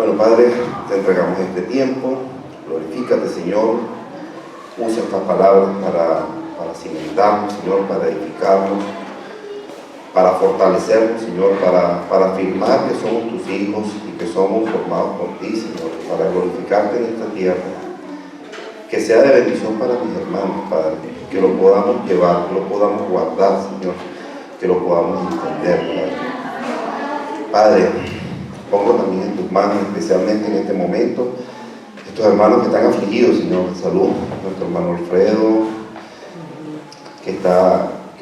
Bueno, Padre, te entregamos este tiempo, glorifícate, Señor, usa estas palabras para cimentarnos, Señor, para edificarnos, para fortalecernos, Señor, para afirmar que somos tus hijos y que somos formados por ti, Señor, para glorificarte en esta tierra. Que sea de bendición para mis hermanos, Padre, que lo podamos llevar, que lo podamos guardar, Señor, que lo podamos entender, Padre. Padre, pongo también en tus manos, especialmente en este momento, estos hermanos que están afligidos, Señor, de salud. Nuestro hermano Alfredo, que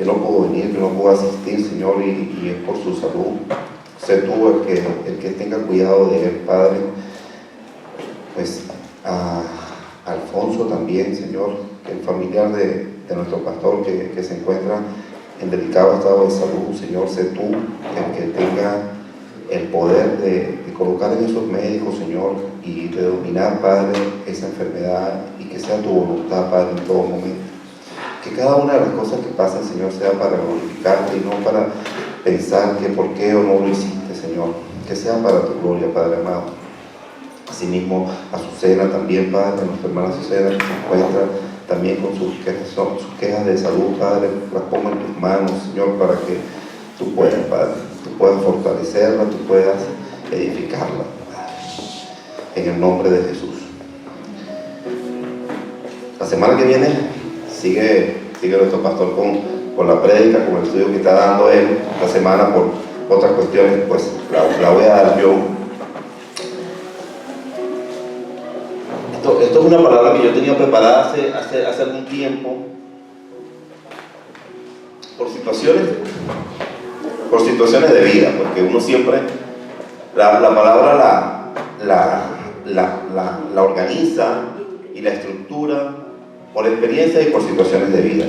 no pudo venir, que no pudo asistir, Señor, y es por su salud. Sé tú el que tenga cuidado de él, Padre. Pues a Alfonso también, Señor, el familiar de nuestro pastor que se encuentra en delicado estado de salud, Señor, sé tú el que tenga el poder de colocar en esos médicos, Señor, y de dominar, Padre, esa enfermedad, y que sea tu voluntad, Padre, en todo momento. Que cada una de las cosas que pasan, Señor, sea para glorificarte y no para pensar que por qué o no lo hiciste, Señor. Que sea para tu gloria, Padre amado. Asimismo, Azucena también, Padre, nuestra hermana Azucena, que se encuentra también con sus quejas de salud, Padre, las pongo en tus manos, Señor, para que tú puedas, Padre, tú puedas fortalecerla, tú puedas edificarla, Padre, en el nombre de Jesús. La semana que viene sigue nuestro pastor con la prédica, con el estudio que está dando él. La semana, por otras cuestiones, pues la voy a dar yo. Esto es una palabra que yo tenía preparada hace algún tiempo, por situaciones de vida, porque uno siempre la palabra la organiza y la estructura por experiencia y por situaciones de vida.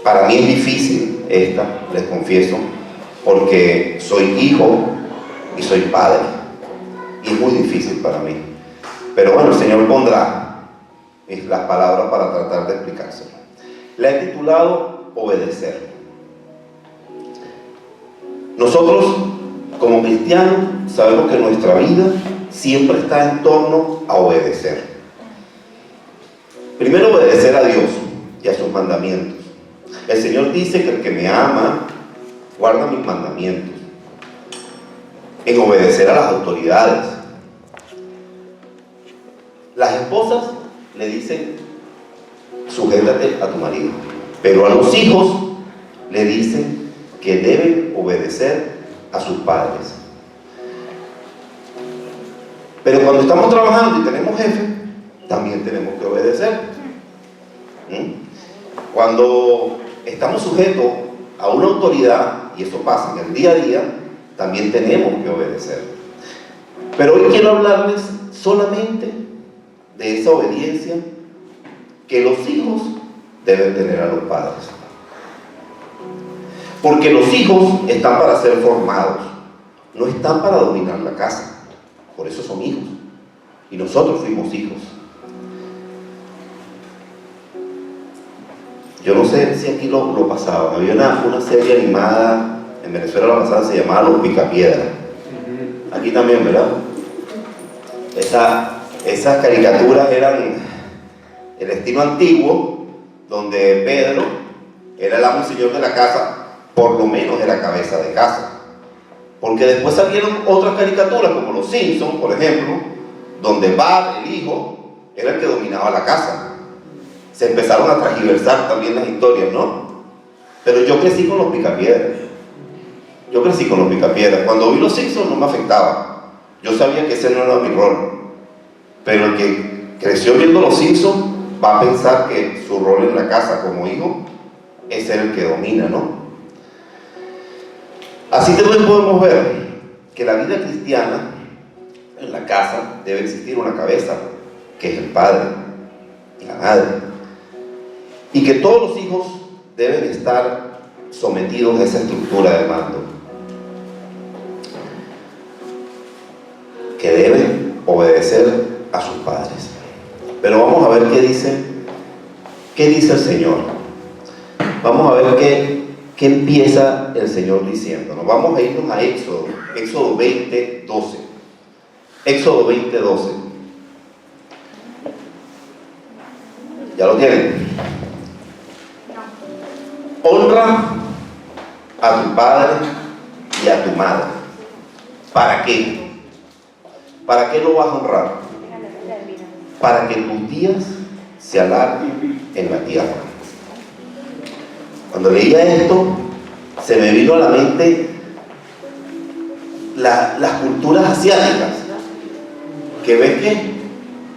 Para mí es difícil esta, les confieso, porque soy hijo y soy padre, y es muy difícil para mí. Pero bueno, el Señor pondrá las palabras para tratar de explicárselo. La he titulado Obedecer. Nosotros, como cristianos, sabemos que nuestra vida siempre está en torno a obedecer. Primero, obedecer a Dios y a sus mandamientos. El Señor dice que el que me ama guarda mis mandamientos. En obedecer a las autoridades. Las esposas le dicen, sujétate a tu marido. Pero a los hijos le dicen que deben obedecer a sus padres. Pero cuando estamos trabajando y tenemos jefe, también tenemos que obedecer. Cuando estamos sujetos a una autoridad, y eso pasa en el día a día, también tenemos que obedecer. Pero hoy quiero hablarles solamente de esa obediencia que los hijos deben tener a los padres. Porque los hijos están para ser formados, no están para dominar la casa. Por eso son hijos. Y nosotros fuimos hijos. Yo no sé si aquí lo pasaban. Había una serie animada, en Venezuela la pasada, se llamaba Los Picapiedras. Aquí también, ¿verdad? Esas caricaturas eran el estilo antiguo, donde Pedro era el amo y señor de la casa, por lo menos era cabeza de casa. Porque después salieron otras caricaturas, como Los Simpsons, por ejemplo, donde Bart, el hijo, era el que dominaba la casa. Se empezaron a transgiversar también las historias, ¿no? Pero yo crecí con Los Picapiedras. Cuando vi Los Simpsons no me afectaba. Yo sabía que ese no era mi rol. Pero el que creció viendo Los Simpsons va a pensar que su rol en la casa como hijo es ser el que domina, ¿no? Así también podemos ver que la vida cristiana, en la casa, debe existir una cabeza, que es el padre y la madre. Y que todos los hijos deben estar sometidos a esa estructura de mando. Que deben obedecer a sus padres. Pero vamos a ver qué dice el Señor. Vamos a ver qué empieza el Señor diciéndonos. Vamos a irnos a Éxodo 20, 12. Éxodo 20:12. ¿Ya lo tienen? Honra a tu padre y a tu madre. ¿Para qué? ¿Para qué lo vas a honrar? Para que tus días se alarguen en la tierra. Cuando leía esto, se me vino a la mente las culturas asiáticas, que ves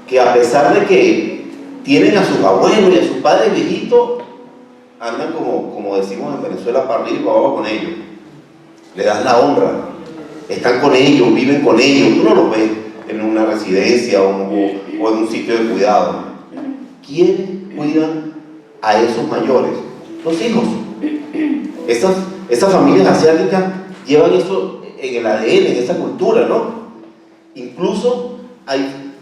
que a pesar de que tienen a sus abuelos y a sus padres viejitos, andan como decimos en Venezuela, para arriba y para abajo con ellos. Le das la honra, están con ellos, viven con ellos. Tú no los ves en una residencia o en un sitio de cuidado. ¿Quiénes cuidan a esos mayores? Los hijos. Esas familias asiáticas llevan eso en el ADN, en esa cultura, ¿no? Incluso hay,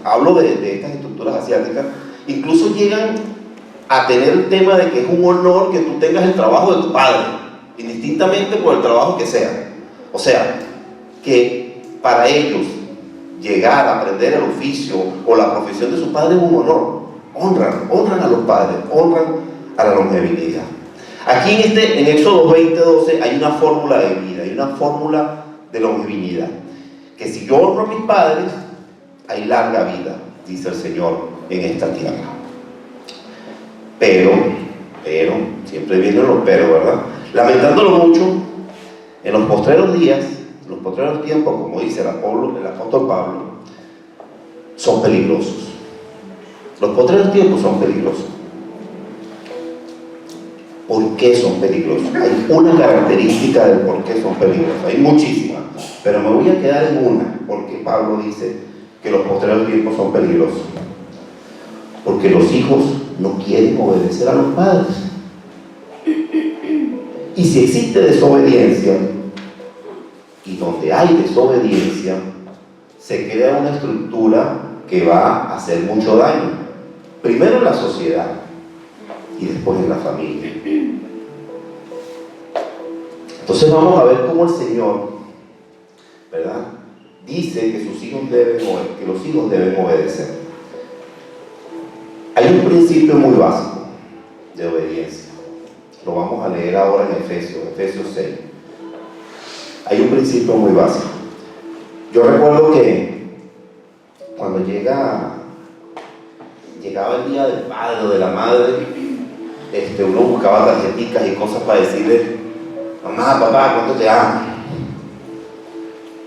hablo de estas estructuras asiáticas, incluso llegan a tener el tema de que es un honor que tú tengas el trabajo de tu padre, indistintamente por el trabajo que sea. O sea, que para ellos llegar a aprender el oficio o la profesión de su padre es un honor. Honran a los padres, honran a la longevidad. Aquí en Éxodo 20:12 hay una fórmula de vida, hay una fórmula de longevidad. Que si yo honro a mis padres, hay larga vida, dice el Señor en esta tierra. Pero, siempre vienen los pero, ¿verdad? Lamentándolo mucho, en los postreros días, en los postreros tiempos, como dice el apóstol Pablo, son peligrosos. Los postreros tiempos son peligrosos. ¿Por qué son peligrosos? Hay una característica del por qué son peligrosos. Hay muchísimas, pero me voy a quedar en una, porque Pablo dice que los postreros tiempos son peligrosos. Porque los hijos no quieren obedecer a los padres. Y si existe desobediencia, y donde hay desobediencia, se crea una estructura que va a hacer mucho daño. Primero en la sociedad y después en la familia. Entonces vamos a ver cómo el Señor, ¿verdad?, dice que los hijos deben obedecer. Hay un principio muy básico de obediencia. Lo vamos a leer ahora en Efesios 6. Hay un principio muy básico. Yo recuerdo que cuando llegaba el día del padre o de la madre, uno buscaba tarjeticas y cosas para decirle: mamá, papá, ¿cuánto te amo?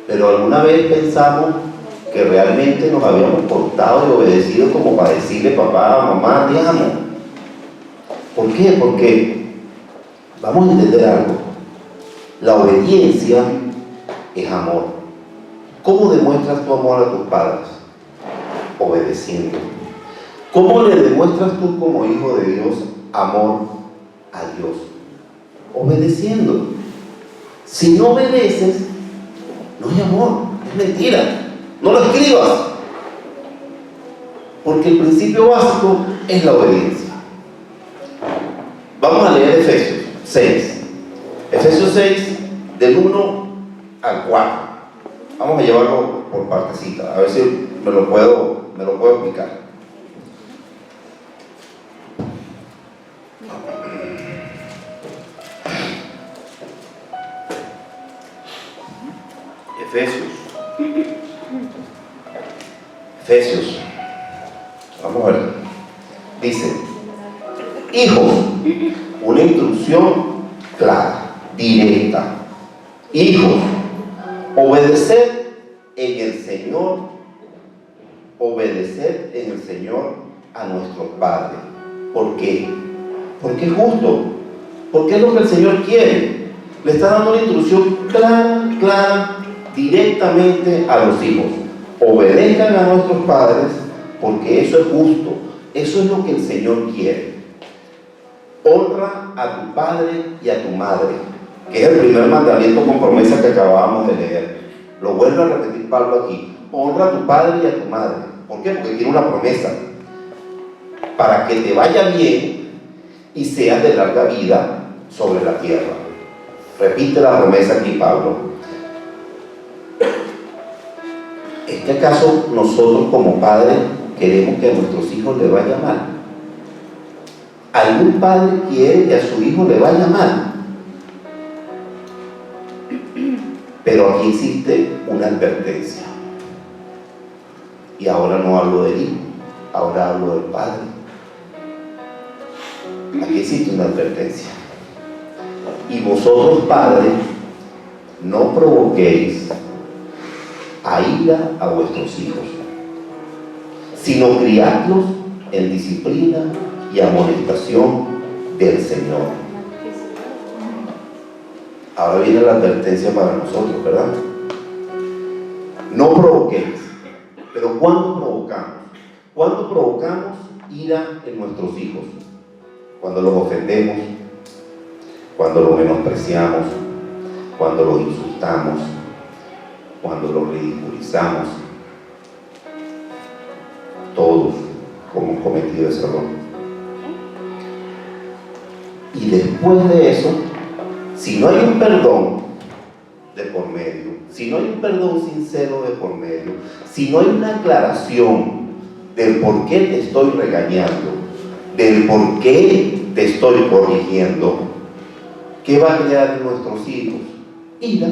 Pero alguna vez pensamos que realmente nos habíamos portado y obedecido como para decirle: papá, mamá, te amo. ¿Por qué? Porque vamos a entender algo. La obediencia es amor. ¿Cómo demuestras tu amor a tus padres? Obedeciendo. ¿Cómo le demuestras tú como hijo de Dios amor a Dios? Obedeciendo. Si no obedeces, no hay amor, es mentira. No lo escribas, porque el principio básico es la obediencia. Vamos a leer Efesios 6. Efesios 6, del 1 al 4. Vamos a llevarlo por partecitas, a ver si me lo puedo explicar. Efesios, vamos a ver, dice: hijos, una instrucción clara, directa. Hijos, obedeced en el Señor a nuestros padres. ¿Por qué? Porque es justo, porque es lo que el Señor quiere. Le está dando una instrucción clara, directamente a los hijos. Obedezcan a nuestros padres, porque eso es justo, eso es lo que el Señor quiere. Honra a tu padre y a tu madre, que es el primer mandamiento con promesa que acabábamos de leer. Lo vuelve a repetir Pablo aquí: honra a tu padre y a tu madre. ¿Por qué? Porque tiene una promesa: para que te vaya bien y seas de larga vida sobre la tierra. Repite la promesa aquí Pablo. ¿Es que acaso nosotros como padres queremos que a nuestros hijos les vaya mal? ¿Algún padre quiere que a su hijo le vaya mal? Pero aquí existe una advertencia. Y ahora no hablo del hijo, ahora hablo del padre. Aquí existe una advertencia. Y vosotros, padres, no provoquéis a ira a vuestros hijos, sino criadlos en disciplina y amonestación del Señor. Ahora viene la advertencia para nosotros, ¿verdad? No provoquéis. Pero ¿cuándo provocamos? ¿Cuándo provocamos ira en nuestros hijos? Cuando los ofendemos, cuando los menospreciamos, cuando los insultamos, cuando los ridiculizamos. Todos hemos cometido ese error. Y después de eso, si no hay un perdón de por medio, si no hay un perdón sincero de por medio, si no hay una aclaración del por qué te estoy regañando, del por qué te estoy corrigiendo, ¿qué va a crear en nuestros hijos? Ira,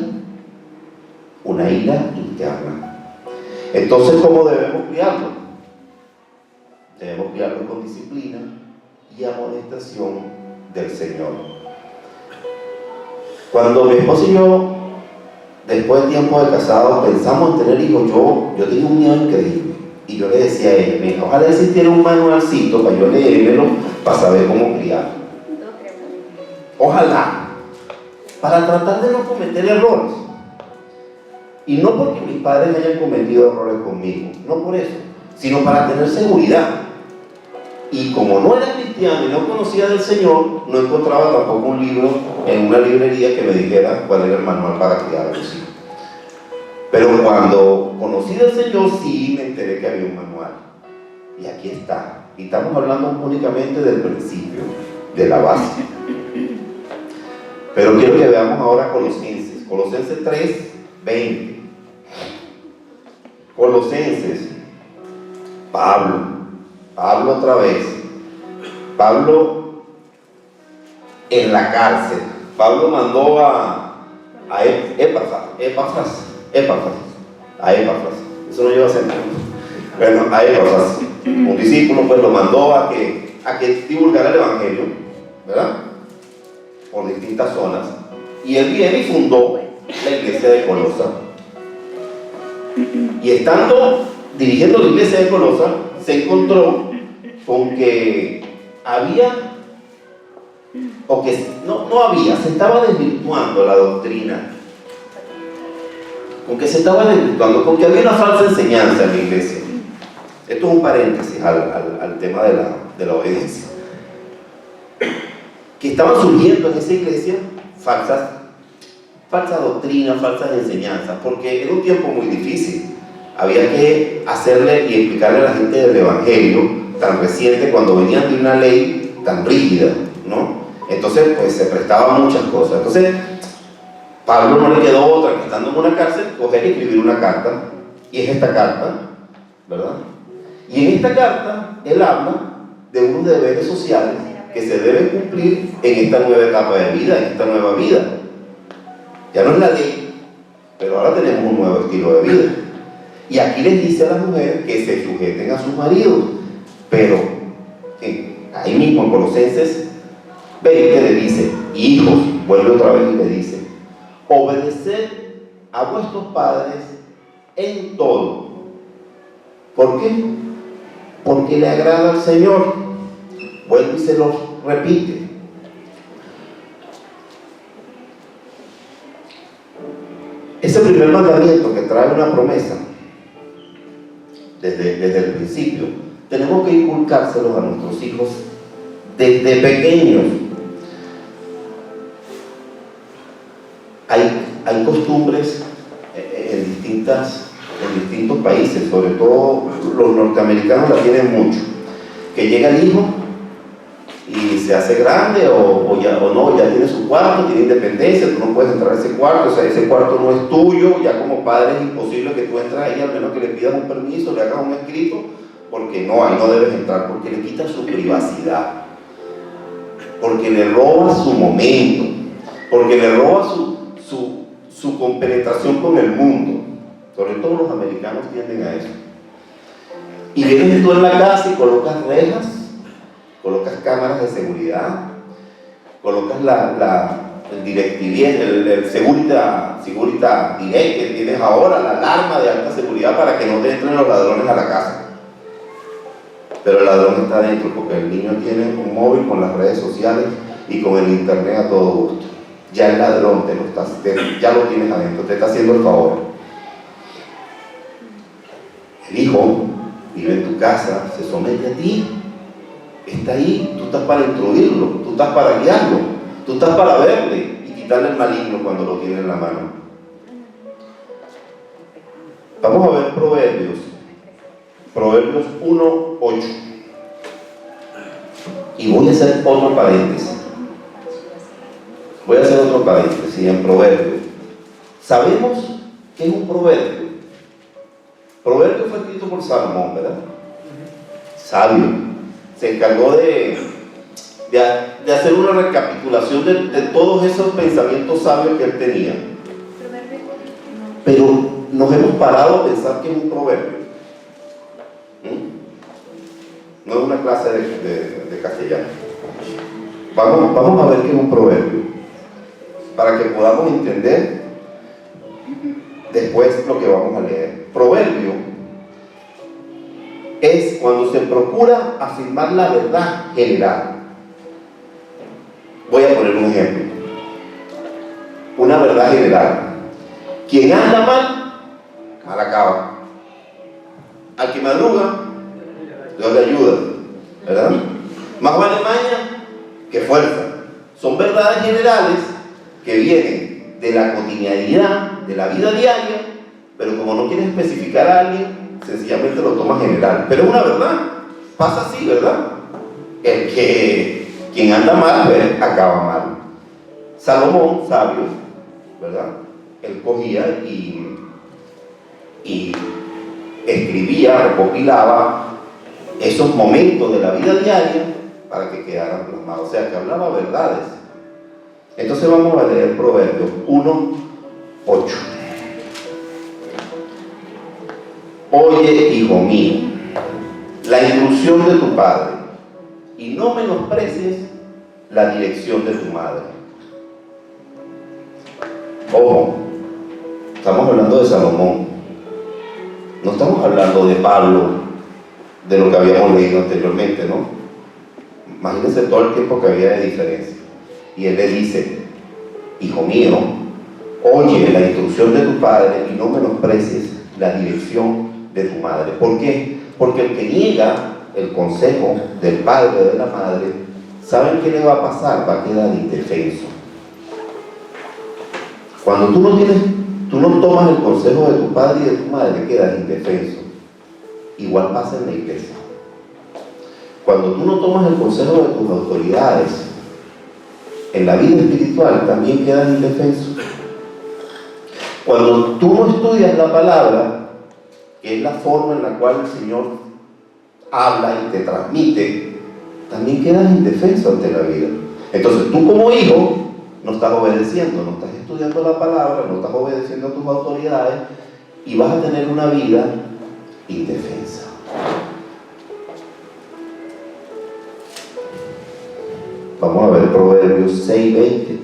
una ira interna. Entonces, ¿cómo debemos criarlo? Debemos criarlo con disciplina y amonestación del Señor. Cuando mi esposa y yo, después de tiempo de casados, pensamos en tener hijos, yo tenía un miedo increíble. Y yo le decía a ella, mira, ojalá existiera un manualcito para yo leérmelo, para saber cómo criar. Ojalá, para tratar de no cometer errores. Y no porque mis padres hayan cometido errores conmigo, no por eso, sino para tener seguridad. Y como no era cristiano y no conocía del Señor, no encontraba tampoco un libro en una librería que me dijera cuál era el manual para criar a los hijos. Pero cuando conocí del Señor, sí me enteré que había un manual. Y aquí está. Y estamos hablando únicamente del principio, de la base. Pero quiero que veamos ahora Colosenses. Colosenses 3, 20. Colosenses. Pablo otra vez. Pablo en la cárcel. Pablo mandó a Epafras. Eso no lleva a ser. Bueno, a Epafras, un discípulo, pues lo mandó a que divulgara el Evangelio, ¿verdad? Por distintas zonas. Y él viene y fundó la iglesia de Colosa. Y estando dirigiendo la iglesia de Colosa, se encontró con que había, o que no había, se estaba desvirtuando la doctrina. Con que se estaba desvirtuando, con que había una falsa enseñanza en la iglesia. Esto es un paréntesis al tema de la obediencia. Que estaban surgiendo en esa iglesia falsas doctrinas, falsas enseñanzas, porque era un tiempo muy difícil. Había que hacerle y explicarle a la gente del Evangelio tan reciente, cuando venían de una ley tan rígida, ¿no? Entonces, pues se prestaba a muchas cosas. Entonces, Pablo no le quedó otra que, estando en una cárcel, coger y escribir una carta. Y es esta carta, ¿verdad? Y en esta carta, él habla de unos deberes sociales que se deben cumplir en esta nueva etapa de vida, en esta nueva vida. Ya no es la ley, pero ahora tenemos un nuevo estilo de vida. Y aquí les dice a las mujeres que se sujeten a sus maridos. Pero ahí mismo en Colosenses 20 le dice, hijos, vuelve otra vez y le dice, obedeced a vuestros padres en todo. ¿Por qué? Porque le agrada al Señor. Vuelve y se lo repite. Ese primer mandamiento que trae una promesa desde el principio, tenemos que inculcárselos a nuestros hijos desde pequeños. Hay costumbres en distintos países, sobre todo los norteamericanos la tienen mucho, que llega el hijo y se hace grande o no, ya tiene su cuarto, tiene independencia, tú no puedes entrar a ese cuarto, o sea, ese cuarto no es tuyo, ya como padre es imposible que tú entres ahí, al menos que le pidas un permiso, le hagas un escrito, porque no, ahí no debes entrar, porque le quitas su privacidad, porque le robas su momento, porque le robas su compenetración con el mundo. Sobre todo los americanos tienden a eso. Y vienes tú en la casa y colocas rejas, colocas cámaras de seguridad, colocas el DirecTV, el Securitas Direct que tienes ahora, la alarma de alta seguridad para que no te entren los ladrones a la casa. Pero el ladrón está dentro porque el niño tiene un móvil con las redes sociales y con el internet a todo gusto. Ya el ladrón ya lo tienes adentro, te está haciendo el favor. El hijo vive en tu casa, se somete a ti, está ahí, tú estás para instruirlo, tú estás para guiarlo, tú estás para verle y quitarle el maligno cuando lo tiene en la mano. Vamos a ver Proverbios 1:8. Y voy a hacer otro paréntesis. En Proverbios. ¿Sabemos qué es un proverbio? Proverbio fue escrito por Salomón, ¿verdad? Sabio. Se encargó de hacer una recapitulación de todos esos pensamientos sabios que él tenía. Pero nos hemos parado a pensar que es un proverbio. No es una clase de castellano. Vamos a ver qué es un proverbio, para que podamos entender después lo que vamos a leer. Proverbio es cuando se procura afirmar la verdad general. Voy a poner un ejemplo. Una verdad general. Quien anda mal acaba. Al que madruga, Dios le ayuda, ¿verdad? Más vale maña que fuerza. Son verdades generales que vienen de la cotidianidad, de la vida diaria, pero como no quieres especificar a alguien, sencillamente lo tomas general. Pero es una verdad, pasa así, ¿verdad? Quien anda mal, pues acaba mal. Salomón, sabio, ¿verdad? Él cogía y escribía, recopilaba esos momentos de la vida diaria para que quedaran plasmados, o sea, que hablaba verdades. Entonces vamos a leer Proverbios 1:8. Oye, hijo mío, la instrucción de tu padre, y no menosprecies la dirección de tu madre. Ojo, estamos hablando de Salomón, no estamos hablando de Pablo, de lo que habíamos leído anteriormente, ¿no? Imagínense todo el tiempo que había de diferencia. Y él le dice: hijo mío, oye la instrucción de tu padre y no menosprecies la dirección de tu madre. ¿Por qué? Porque el que niega el consejo del padre o de la madre, ¿saben qué le va a pasar? Va a quedar indefenso. Cuando tú no tomas el consejo de tu padre y de tu madre, quedas indefenso. Igual pasa en la iglesia. Cuando tú no tomas el consejo de tus autoridades en la vida espiritual, también quedas indefenso. Cuando tú no estudias la palabra, que es la forma en la cual el Señor habla y te transmite, también quedas indefenso ante la vida. Entonces tú como hijo no estás obedeciendo, no estás estudiando la palabra, no estás obedeciendo a tus autoridades y vas a tener una vida indefensa. Vamos a ver Proverbios 6:20.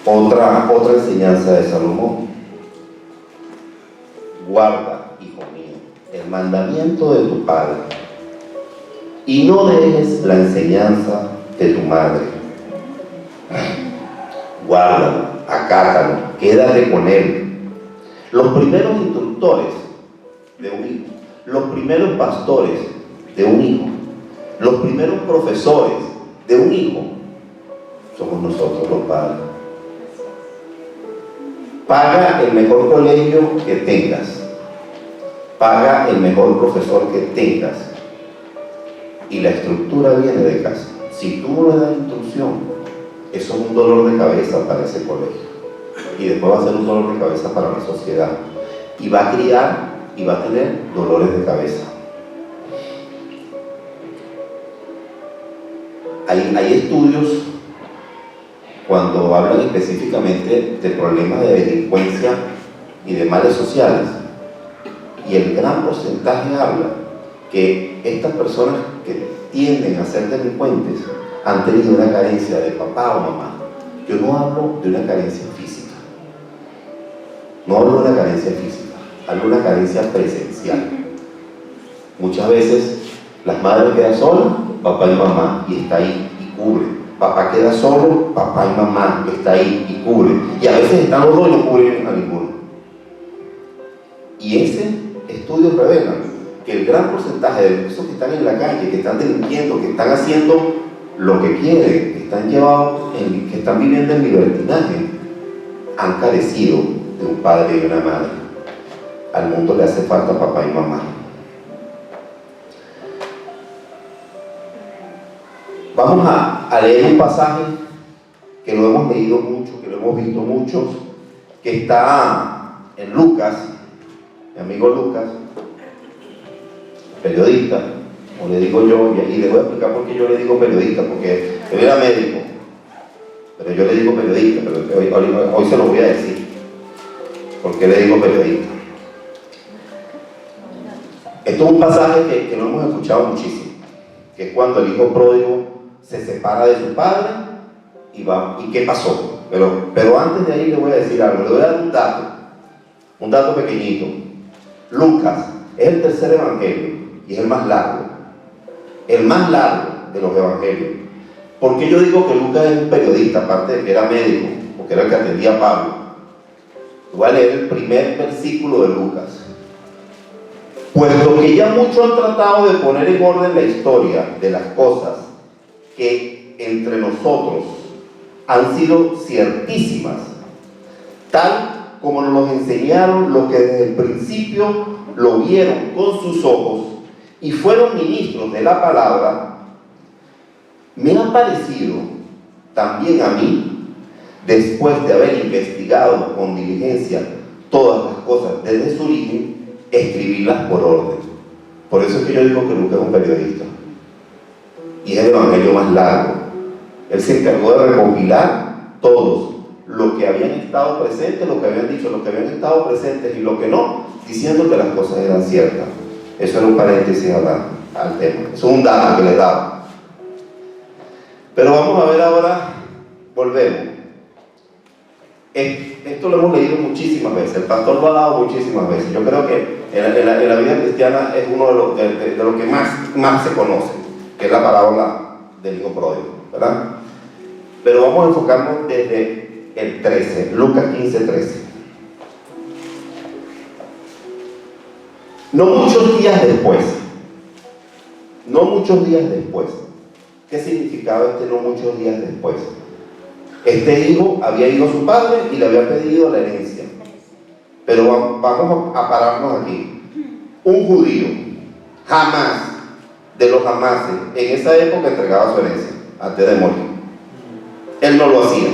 Otra enseñanza de Salomón. Guarda, hijo mío, el mandamiento de tu padre y no dejes la enseñanza de tu madre. Guárdalo, acátalo, quédate con él. Los primeros instructores de un hijo, los primeros pastores de un hijo, los primeros profesores de un hijo, somos nosotros los padres. Paga el mejor colegio que tengas, paga el mejor profesor que tengas y la estructura viene de casa. Si tú no le das instrucción, eso es un dolor de cabeza para ese colegio y después va a ser un dolor de cabeza para la sociedad y va a criar y va a tener dolores de cabeza. Hay estudios cuando hablan específicamente de problemas de delincuencia y de males sociales, y el gran porcentaje habla que estas personas que tienden a ser delincuentes han tenido una carencia de papá o mamá. Yo no hablo de una carencia física, no hablo de una carencia física, hablo de una carencia presencial. Muchas veces las madres quedan solas, papá y mamá, y está ahí y cubre. Papá queda solo, papá y mamá, está ahí y cubre. Y a veces están los dos y no cubren a ninguno. Y ese estudio revela que el gran porcentaje de esos que están en la calle, que están delinquiendo, que están haciendo lo que quieren, que están que están viviendo en libertinaje, han carecido de un padre y una madre. Al mundo le hace falta papá y mamá. Vamos a leer un pasaje que lo hemos leído mucho, que lo hemos visto muchos, que está en Lucas, mi amigo Lucas, periodista, como le digo yo, y le voy a explicar por qué yo le digo periodista, porque él era médico, pero yo le digo periodista, pero hoy se lo voy a decir, por qué le digo periodista. Esto es un pasaje que lo hemos escuchado muchísimo, que es cuando el hijo pródigo se separa de su padre y va, ¿y qué pasó? Pero antes de ahí le voy a decir algo, le voy a dar un dato pequeñito. Lucas es el tercer evangelio y es el más largo de los evangelios. ¿Por qué yo digo que Lucas es un periodista, aparte de que era médico, porque era el que atendía a Pablo? Voy a leer el primer versículo de Lucas. Puesto que ya muchos han tratado de poner en orden la historia de las cosas que entre nosotros han sido ciertísimas, tal como nos los enseñaron los que desde el principio lo vieron con sus ojos y fueron ministros de la palabra, me ha parecido también a mí, después de haber investigado con diligencia todas las cosas desde su origen, escribirlas por orden. Por eso es que yo digo que Lucas es un periodista y es el evangelio más largo. Él se encargó de recopilar todos los que habían estado presentes, lo que habían dicho, los que habían estado presentes y lo que no, diciendo que las cosas eran ciertas. Eso era un paréntesis al tema. Eso es un dato que les daba. Pero vamos a ver ahora, volvemos. Esto lo hemos leído muchísimas veces, el pastor lo ha dado muchísimas veces. Yo creo que en la vida cristiana es uno de los que más se conoce, que es la parábola del hijo pródigo, ¿verdad? Pero vamos a enfocarnos desde el 13, Lucas 15:13. No muchos días después, ¿qué significaba este no muchos días después? Este hijo había ido a su padre y le había pedido la herencia. Pero vamos a pararnos aquí. Un judío, jamás, de los jamases, en esa época entregaba su herencia antes de morir. Él no lo hacía.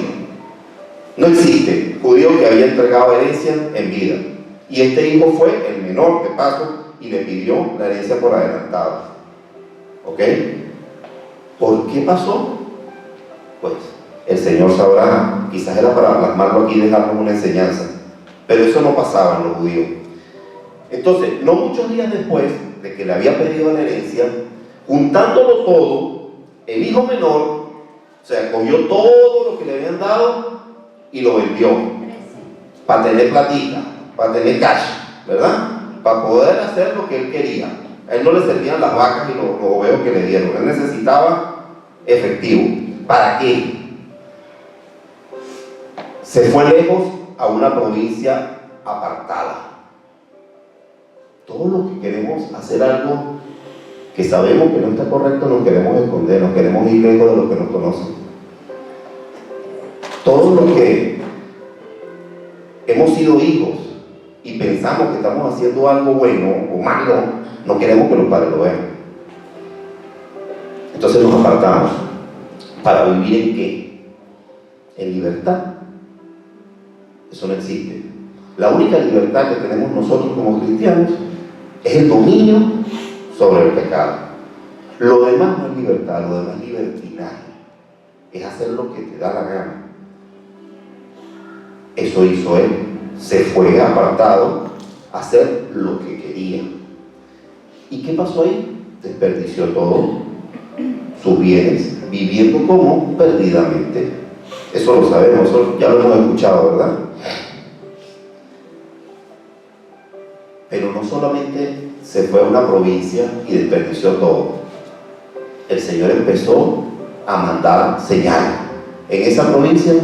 No existe judío que había entregado herencia en vida. Y este hijo fue el menor de paso y le pidió la herencia por adelantado. ¿Ok? ¿Por qué pasó? Pues el Señor sabrá, quizás era para plasmarlo aquí y dejarnos una enseñanza, pero eso no pasaba en los judíos. Entonces, no muchos días después de que le había pedido la herencia, juntándolo todo, el hijo menor, o sea, cogió todo lo que le habían dado y lo vendió para tener platita, para tener cash, ¿verdad? Para poder hacer lo que él quería. A él no le servían las vacas y los oveos que le dieron, él necesitaba efectivo. ¿Para qué? Se fue lejos a una provincia apartada. Todos los que queremos hacer algo que sabemos que no está correcto, nos queremos esconder, nos queremos ir lejos de los que nos conocen. Todos los que hemos sido hijos y pensamos que estamos haciendo algo bueno o malo, no queremos que los padres lo vean. Entonces nos apartamos. ¿Para vivir en qué? En libertad. Eso no existe. La única libertad que tenemos nosotros como cristianos es el dominio sobre el pecado. Lo demás no es libertad, lo demás es libertinaje. Es hacer lo que te da la gana. Eso hizo él. Se fue apartado a hacer lo que quería. ¿Y qué pasó ahí? Desperdició todo, sus bienes, viviendo como perdidamente. Eso lo sabemos, eso ya lo hemos escuchado, ¿verdad? Pero no solamente se fue a una provincia y desperdició todo. El Señor empezó a mandar señales. En esa provincia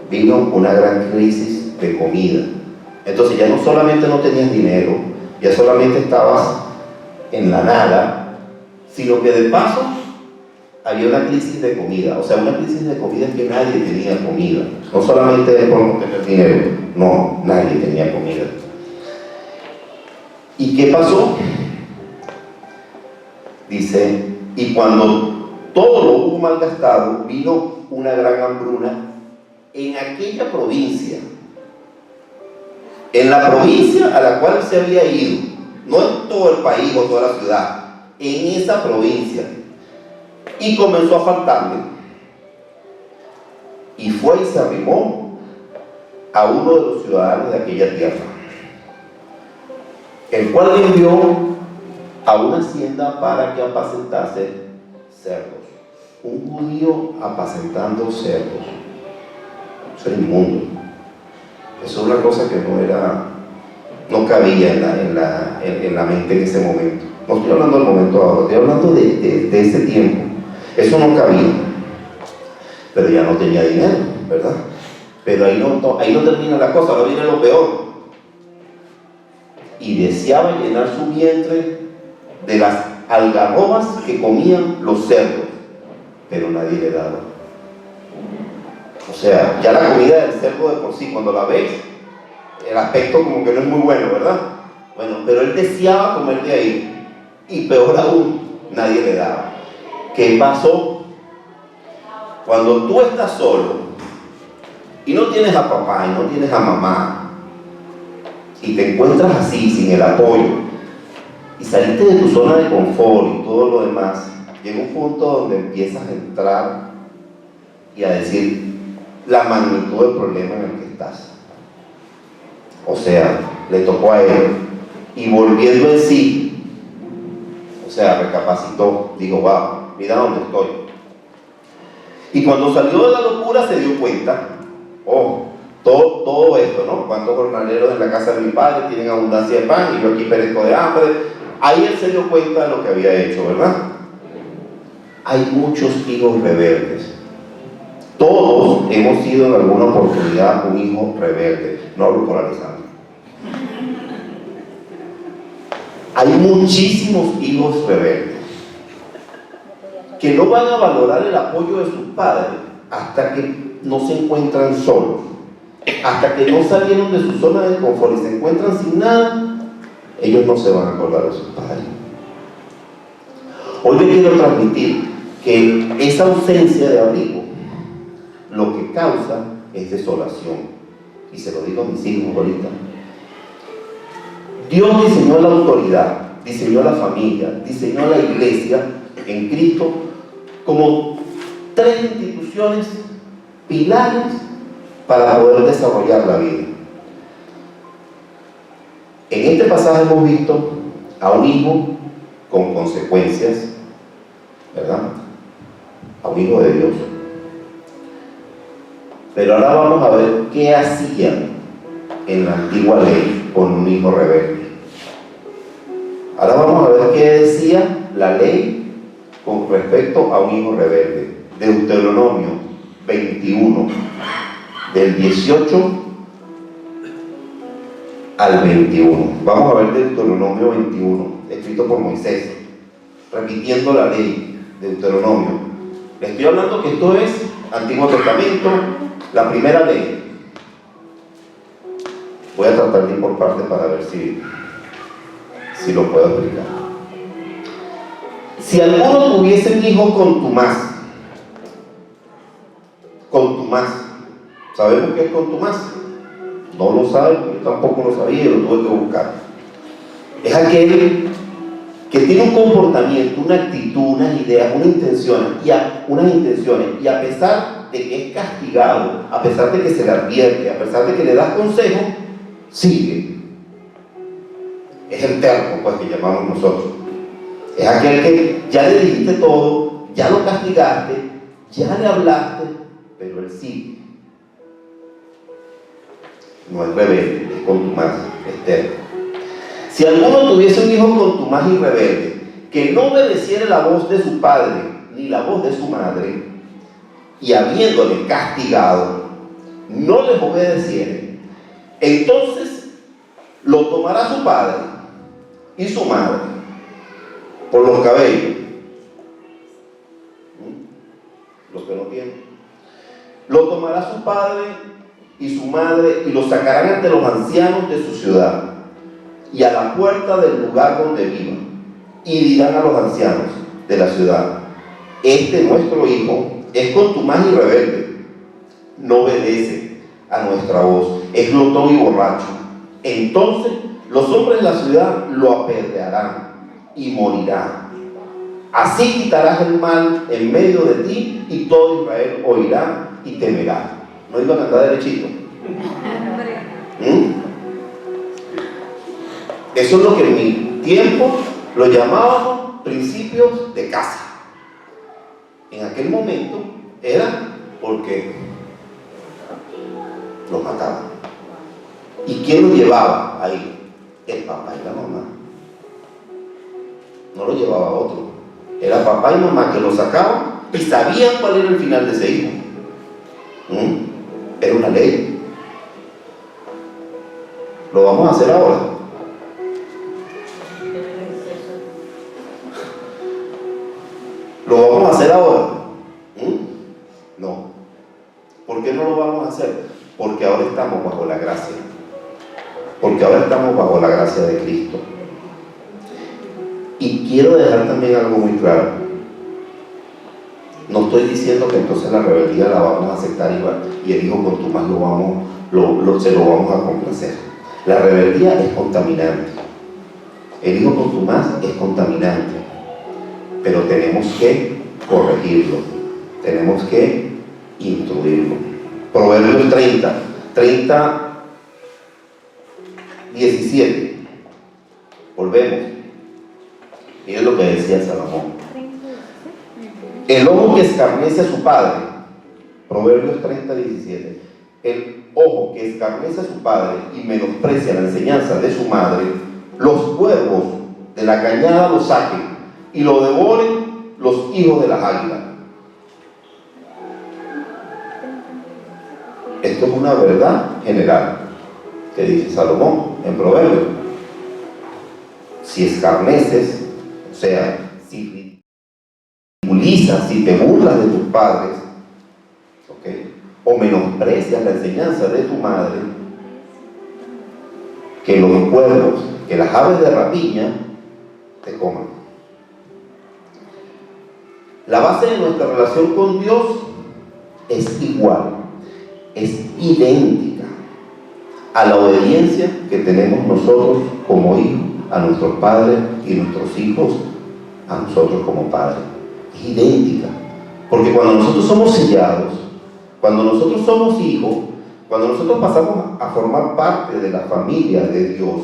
vino una gran crisis de comida. Entonces ya no solamente no tenías dinero, ya solamente estabas en la nada, sino que de paso había una crisis de comida. O sea, una crisis de comida es que nadie tenía comida. No solamente por no tener dinero, no, nadie tenía comida. ¿Y qué pasó? Dice, y cuando todo lo hubo malgastado, vino una gran hambruna en aquella provincia, en la provincia a la cual se había ido, no en todo el país o toda la ciudad, en esa provincia, y comenzó a faltarle, y fue y se arrimó a uno de los ciudadanos de aquella tierra, el cual le envió a una hacienda para que apacentase cerdos. Un judío apacentando cerdos. Eso era inmundo. Eso es una cosa que no cabía en la mente en ese momento. No estoy hablando del momento ahora, estoy hablando de ese tiempo. Eso no cabía. Pero ya no tenía dinero, ¿verdad? Pero ahí no termina la cosa, ahora viene lo peor. Y deseaba llenar su vientre de las algarrobas que comían los cerdos, pero nadie le daba. O sea, ya la comida del cerdo de por sí, cuando la ves, el aspecto como que no es muy bueno, ¿verdad? Bueno, pero él deseaba comer de ahí, y peor aún, nadie le daba. ¿Qué pasó? Cuando tú estás solo y no tienes a papá y no tienes a mamá, y te encuentras así, sin el apoyo, y saliste de tu zona de confort y todo lo demás, llega un punto donde empiezas a entrar y a decir la magnitud del problema en el que estás. O sea, le tocó a él, y volviendo en sí, o sea, recapacitó, dijo, wow, mira dónde estoy. Y cuando salió de la locura se dio cuenta, todo esto, ¿no? ¿Cuántos jornaleros en la casa de mi padre tienen abundancia de pan y yo aquí perezco de hambre? Ahí él se dio cuenta de lo que había hecho, ¿verdad? Hay muchos hijos rebeldes. Todos hemos sido en alguna oportunidad un hijo rebelde. No hablo por Alessandro. Hay muchísimos hijos rebeldes que no van a valorar el apoyo de sus padres hasta que no se encuentran solos, hasta que no salieron de su zona de confort y se encuentran sin nada. Ellos no se van a acordar de sus padres. Hoy les quiero transmitir que esa ausencia de abrigo lo que causa es desolación, y se lo digo a mis hijos ahorita. Dios diseñó la autoridad, diseñó la familia, diseñó la iglesia en Cristo como 3 instituciones pilares para poder desarrollar la vida. En este pasaje hemos visto a un hijo con consecuencias, ¿verdad? A un hijo de Dios. Pero ahora vamos a ver qué hacían en la antigua ley con un hijo rebelde. Ahora vamos a ver qué decía la ley con respecto a un hijo rebelde. Deuteronomio 21, del 18 al 21. Vamos a ver Deuteronomio 21, escrito por Moisés, repitiendo la ley. Deuteronomio. Les estoy hablando que esto es Antiguo Testamento, la primera ley. Voy a tratar de ir por parte para ver si lo puedo explicar. Si alguno tuviese un hijo contumaz, ¿sabemos qué es contumaz? No lo saben, yo tampoco lo sabía, lo tuve que buscar. Es aquel que tiene un comportamiento, una actitud, unas ideas, unas intenciones, y a pesar de que es castigado, a pesar de que se le advierte, a pesar de que le das consejo, sigue. Es el terco, pues, que llamamos nosotros. Es aquel que ya le dijiste todo, ya lo castigaste, ya le hablaste, pero él sigue. No es rebelde, es contumaz, es terco. Si alguno tuviese un hijo contumaz y rebelde, que no obedeciera la voz de su padre ni la voz de su madre, y habiéndole castigado, no les obedeciere, entonces lo tomará su padre y su madre por los cabellos, los que no tienen, lo tomará su padre y su madre y lo sacarán ante los ancianos de su ciudad y a la puerta del lugar donde vivan, y dirán a los ancianos de la ciudad: este nuestro hijo es contumaz y rebelde, no obedece a nuestra voz, es glotón y borracho. Entonces los hombres de la ciudad lo apedrearán y morirá. Así quitarás el mal en medio de ti, y todo Israel oirá y temerá. ¿No iban a andar derechito? Eso es lo que en mi tiempo lo llamábamos principios de casa. En aquel momento era porque los mataban. ¿Y quién lo llevaba ahí? El papá y la mamá. No lo llevaba otro. Era papá y mamá que lo sacaban y sabían cuál era el final de ese hijo. Era una ley. Lo vamos a hacer ahora. ¿Lo vamos a hacer ahora? No. ¿Por qué no lo vamos a hacer? Porque ahora estamos bajo la gracia. Porque ahora estamos bajo la gracia de Cristo. Y quiero dejar también algo muy claro. No estoy diciendo que entonces la rebeldía la vamos a aceptar igual y el hijo contumaz se lo vamos a complacer. La rebeldía es contaminante. El hijo contumaz es contaminante. Pero tenemos que corregirlo, tenemos que instruirlo. Proverbios 17. Volvemos. Miren lo que decía Salomón. El ojo que escarnece a su padre, Proverbios 17. El ojo que escarnece a su padre y menosprecia la enseñanza de su madre, los cuervos de la cañada lo saquen y lo devoren los hijos de las águilas. Esto es una verdad general que dice Salomón en Proverbios. Si escarneces, o sea, si ridiculizas, si te burlas de tus padres, o menosprecias la enseñanza de tu madre, que los cuervos, que las aves de rapiña te coman. La base de nuestra relación con Dios es igual, es idéntica a la obediencia que tenemos nosotros como hijos a nuestros padres y nuestros hijos a nosotros como padres. Es idéntica, porque cuando nosotros somos sellados, cuando nosotros somos hijos, cuando nosotros pasamos a formar parte de la familia de Dios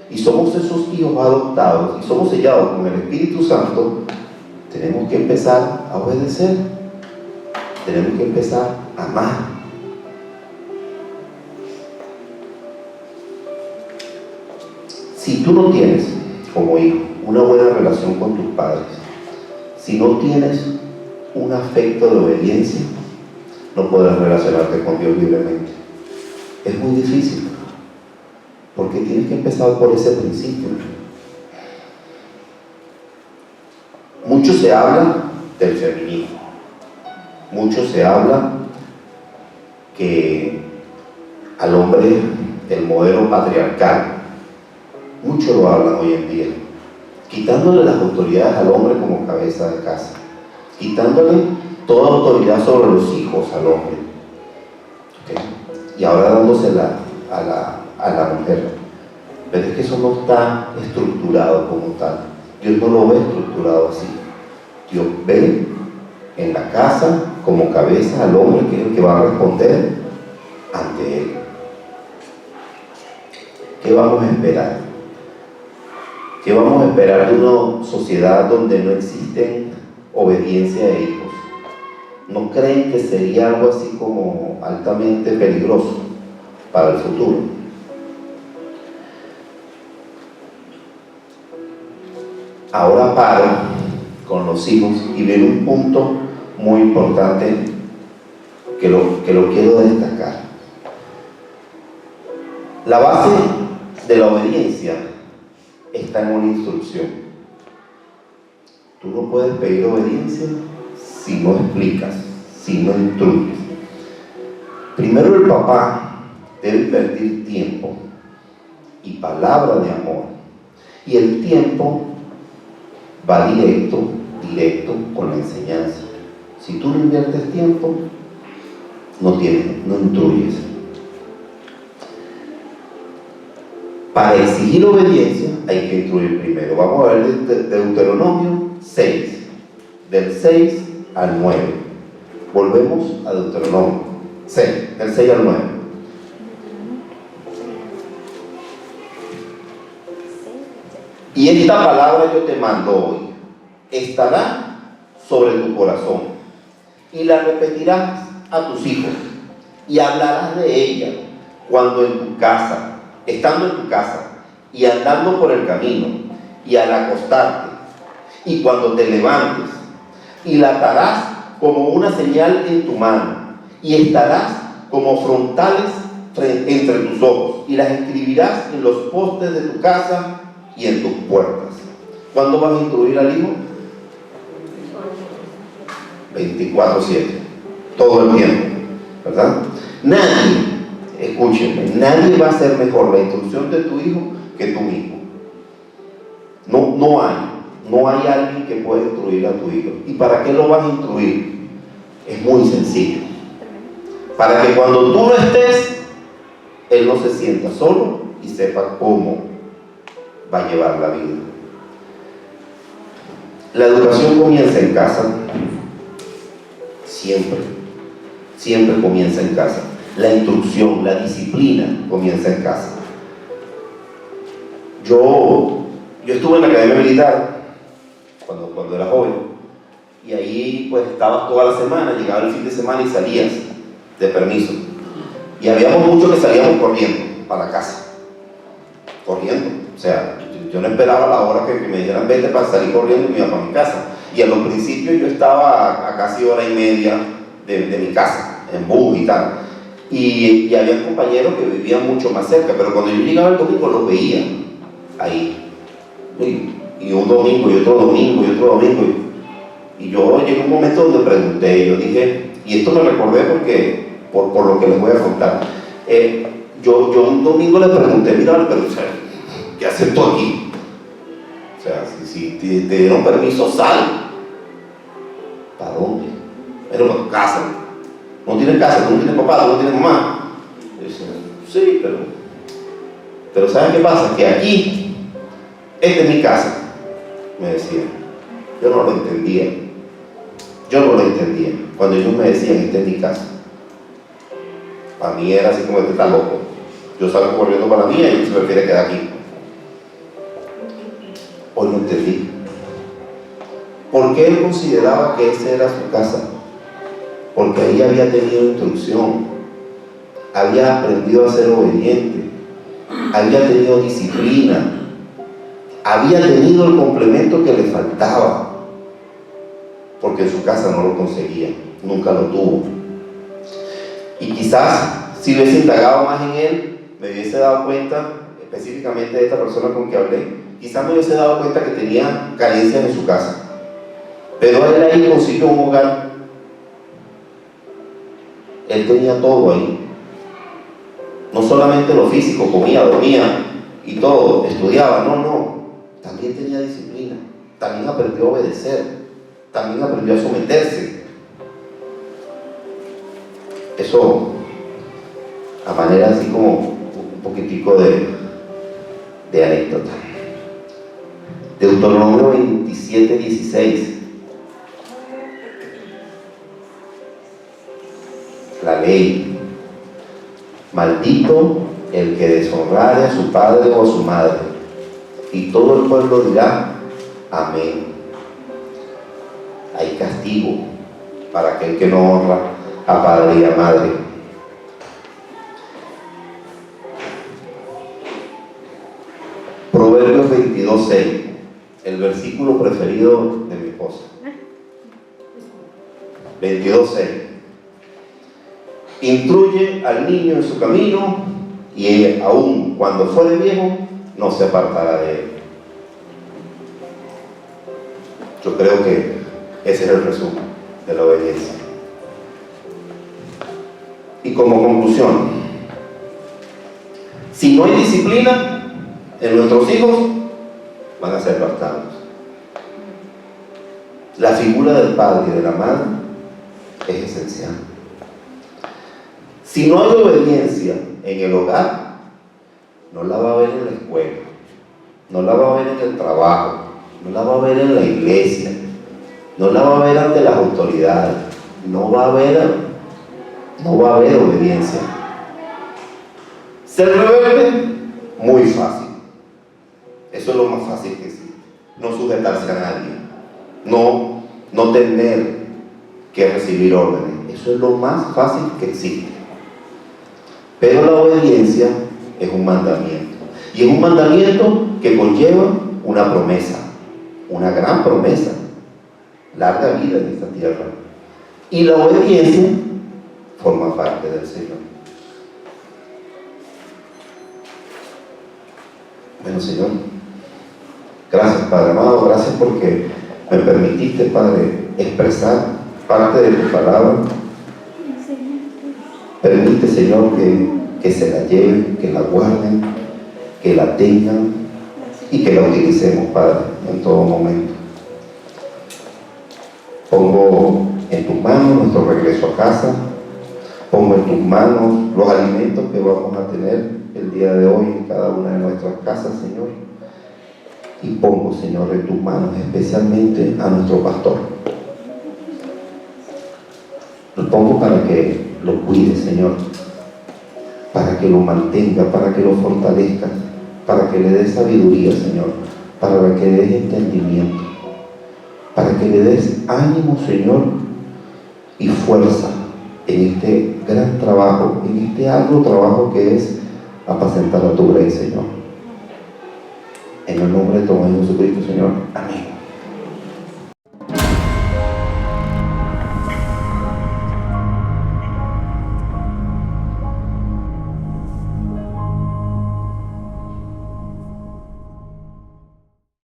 y somos esos hijos adoptados y somos sellados con el Espíritu Santo, tenemos que empezar a obedecer, tenemos que empezar a amar. Si tú no tienes, como hijo, una buena relación con tus padres, si no tienes un afecto de obediencia, no podrás relacionarte con Dios libremente. Es muy difícil, porque tienes que empezar por ese principio. Mucho se habla del feminismo, mucho se habla que al hombre el modelo patriarcal. Mucho lo hablan hoy en día, quitándole las autoridades al hombre como cabeza de casa, quitándole toda autoridad sobre los hijos al hombre, ¿okay? Y ahora dándosela a la mujer. Pero es que eso no está estructurado como tal. Dios no lo ve estructurado así. Dios ve en la casa como cabeza al hombre, que es el que va a responder ante él. ¿Qué vamos a esperar? ¿Qué vamos a esperar de una sociedad donde no existen obediencia de hijos? ¿No creen que sería algo así como altamente peligroso para el futuro? Ahora paro con los hijos y veo un punto muy importante que lo quiero destacar. La base de la obediencia está en una instrucción. Tú no puedes pedir obediencia si no explicas, si no instruyes. Primero, el papá debe invertir tiempo y palabra de amor, y el tiempo va directo con la enseñanza. Si tú no inviertes tiempo, no instruyes. Para exigir obediencia hay que instruir primero. Vamos a ver Deuteronomio 6, del 6 al 9. Volvemos a Deuteronomio 6, del 6 al 9. Y esta palabra yo te mando hoy, estará sobre tu corazón, y la repetirás a tus hijos, y hablarás de ella cuando estando en tu casa, y andando por el camino, y al acostarte, y cuando te levantes, y la atarás como una señal en tu mano, y estarás como frontales entre tus ojos, y las escribirás en los postes de tu casa y en tus puertas. ¿Cuándo vas a instruir al hijo? 24/7, todo el tiempo, ¿verdad? Nadie, escúchenme, nadie va a hacer mejor la instrucción de tu hijo que tú mismo. No hay alguien que pueda instruir a tu hijo. ¿Y para qué lo vas a instruir? Es muy sencillo. Para que cuando tú no estés, él no se sienta solo y sepa cómo va a llevar la vida. La educación comienza en casa. Siempre comienza en casa. La instrucción, la disciplina comienza en casa. Yo estuve en la academia militar cuando era joven, y ahí pues estabas toda la semana, llegaba el fin de semana y salías de permiso, y habíamos muchos que salíamos corriendo para casa, corriendo. O sea, yo no esperaba la hora que me dijeran vete para salir corriendo y me iba para mi casa. Y a los principios yo estaba a casi hora y media de mi casa, en bus y tal. Y había compañeros que vivían mucho más cerca, pero cuando yo llegaba el domingo los veía ahí. Y un domingo, y otro domingo, y otro domingo. Y yo llegué a un momento donde pregunté, yo dije, y esto me recordé porque, por lo que les voy a contar. Yo un domingo le pregunté, mira, pero ¿qué haces tú aquí? O sea, si te dieron permiso, sal. ¿Para dónde? Pero para tu casa. ¿No tienes casa? ¿Tú no tienes papá? ¿Tú no tienes mamá? Y dice, sí, pero ¿saben qué pasa? Que aquí, esta es mi casa, me decía. Yo no lo entendía. Cuando ellos me decían, esta es mi casa. Para mí era así como, este está loco. Yo salgo corriendo para la mía y él se prefiere quedar aquí. Hoy lo entendí. ¿Por qué él consideraba que esa era su casa? Porque ahí había tenido instrucción, había aprendido a ser obediente, había tenido disciplina, había tenido el complemento que le faltaba, porque en su casa no lo conseguía, nunca lo tuvo. Y quizás si hubiese indagado más en él, me hubiese dado cuenta, específicamente de esta persona con que hablé, quizás me hubiese dado cuenta que tenía carencias en su casa, pero él ahí consiguió un hogar. Él tenía todo ahí, No solamente lo físico, comía, dormía y todo, estudiaba, no. También tenía disciplina, también aprendió a obedecer, también aprendió a someterse. Eso, a manera así como un poquitico de anécdota. Deuteronomio 27:16. La ley: maldito el que deshonrare a su padre o a su madre. Y todo el pueblo dirá amén. Hay castigo para aquel que no honra a padre y a madre. Proverbios 22:6, el versículo preferido de mi esposa. 22:6. Instruye al niño en su camino, y aun cuando fuere viejo, no se apartará de él. Yo creo que ese es el resumen de la obediencia. Y como conclusión, si no hay disciplina en nuestros hijos, van a ser bastardos. La figura del padre y de la madre es esencial. Si no hay obediencia en el hogar, no la va a ver en la escuela, no la va a ver en el trabajo, no la va a ver en la iglesia, no la va a ver ante las autoridades, no va a haber obediencia. Ser rebelde, muy fácil. Eso es lo más fácil que existe. No sujetarse a nadie, no tener que recibir órdenes. Eso es lo más fácil que existe. Pero la obediencia es un mandamiento. Y es un mandamiento que conlleva una promesa, una gran promesa, larga vida en esta tierra. Y la obediencia forma parte del Señor. Bueno, Señor, gracias, Padre amado, gracias porque me permitiste, Padre, expresar parte de tu palabra. Permite, Señor, que se la lleven, que la guarden, que la tengan y que la utilicemos, Padre, en todo momento. Pongo en tus manos nuestro regreso a casa, pongo en tus manos los alimentos que vamos a tener el día de hoy en cada una de nuestras casas, Señor. Y pongo, Señor, en tus manos especialmente a nuestro pastor. Lo pongo para que lo cuide, Señor, para que lo mantenga, para que lo fortalezca, para que le dé sabiduría, Señor, para que le dé entendimiento, para que le des ánimo, Señor, y fuerza en este gran trabajo, en este arduo trabajo que es apacentar a tu grey, Señor. En el nombre de tu Hijo Jesucristo, Señor. Amén.